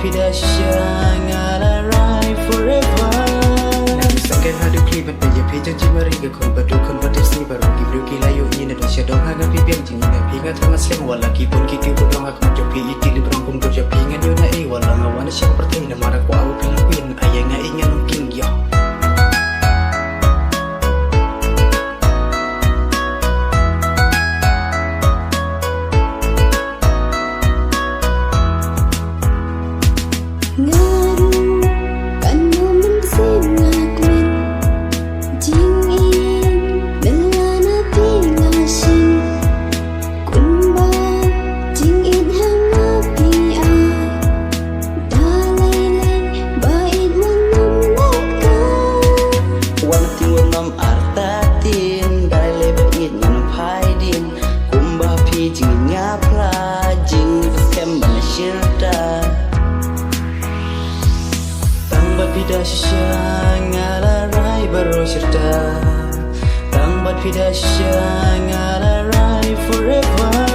vida shangalarai forever. Sangkai hadu klibat beje pijang cimari ke kon badukon badesi baru gibruki layu ini dan syadong haga pipiang jingina pingat hangat sleng wala kipun kiki putong hak majopi iti librang pun kerja pingan yuna wala ngawana siang pertai na marak wa au pinguin ayah nga ingan mungkin yo. Vida shangalarai baru serta Tang bat vida shangalarai forever.